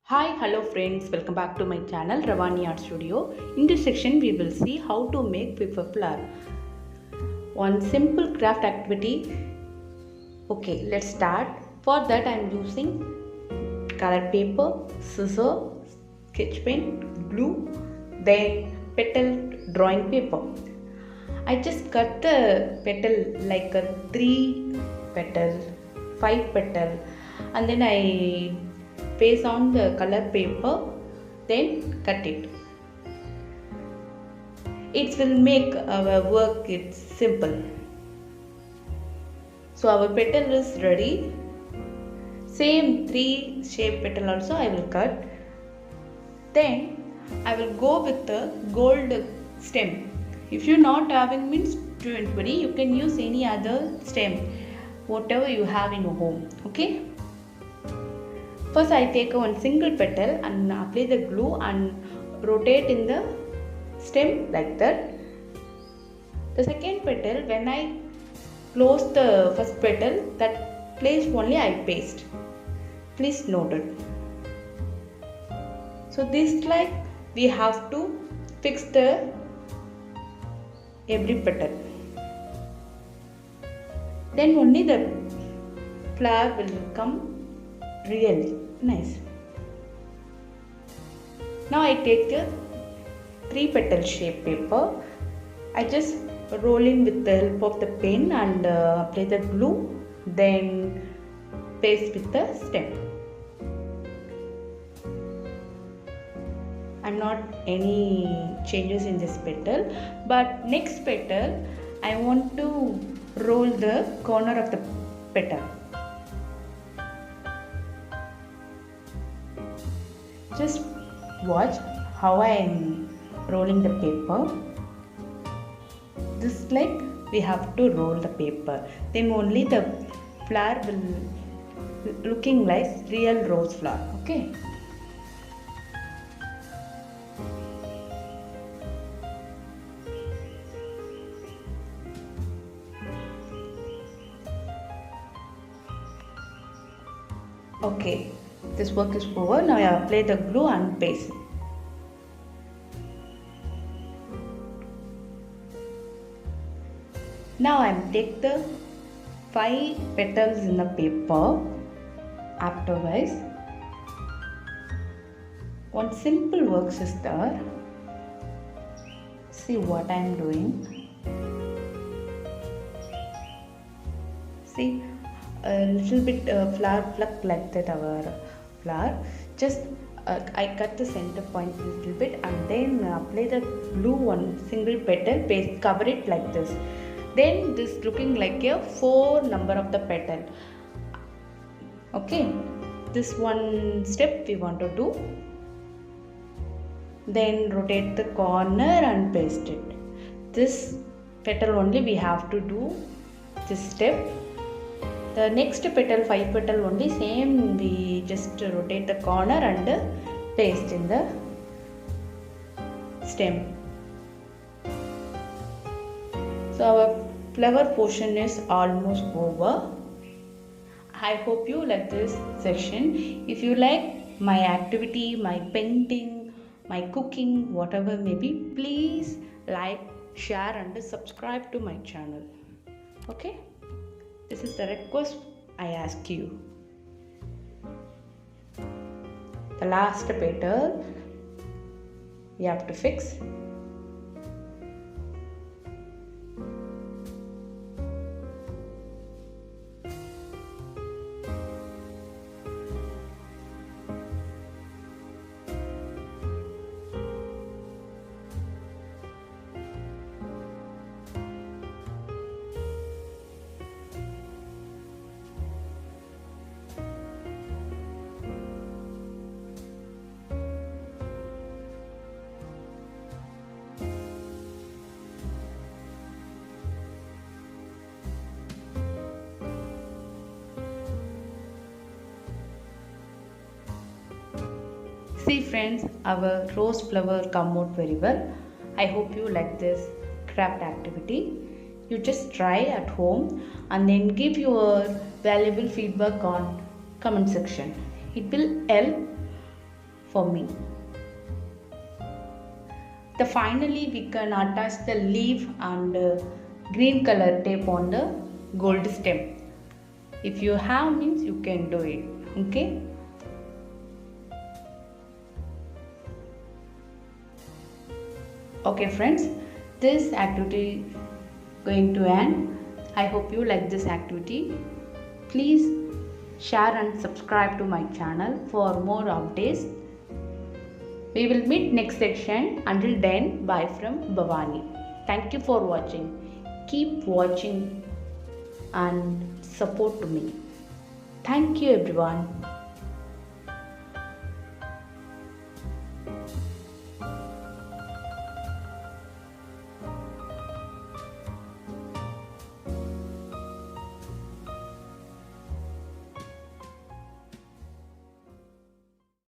Hi, hello friends, welcome back to my channel RavaniArtsStudio. In this section, we will see how to make paper flower. One simple craft activity. Okay, let's start. For that, I am using colored paper, scissors, sketch pen, glue, then petal drawing paper. I just cut the petal like a 3 petal, 5 petal, and then I paste on the color paper, then cut it. It will make our work it's simple. So our petal is ready. Same 3 shape petal also I will cut. Then I will go with the gold stem. If you not having means don't worry, you can use any other stem, whatever you have in your home. Okay. First I take one single petal and apply the glue and rotate in the stem like that. The second petal, when I close the first petal, that place only I paste. Please note it. So this like we have to fix the every petal. Then only the flower will come really nice. Now I take the 3 petal shape paper. I just roll in with the help of the pen and apply the glue, then paste with the stem. I'm not any changes in this petal, but next petal I want to roll the corner of the petal. Just watch how I am rolling the paper. This like we have to roll the paper. Then only the flower will looking like real rose flower. Okay. Okay. This work is over. Now I apply the glue and paste. Now I take the 5 petals in the paper. Afterwards, one simple work is there. See what I am doing. See a little bit flower pluck like that our flower. Just I cut the center point a little bit and then apply the glue one single petal, paste, cover it like this. Then this looking like a 4 number of the petal. Okay, this one step we want to do. Then rotate the corner and paste it. This petal only we have to do this step. The next petal, 5 petal only same, we just rotate the corner and paste in the stem. So our flower portion is almost over. I hope you like this section. If you like my activity, my painting, my cooking, whatever may be, please like, share and subscribe to my channel. Okay? This is the request I ask you. The last petal we have to fix. See friends, our rose flower come out very well. I hope you like this craft activity. You just try at home and then give your valuable feedback on comment section. It will help for me. Finally we can attach the leaf and green color tape on the gold stem. If you have means you can do it. Okay. Okay friends, this activity going to end. I hope you like this activity. Please share and subscribe to my channel for more updates. We will meet next section. Until then, bye from Bhavani. Thank you for watching. Keep watching and support to me. Thank you everyone.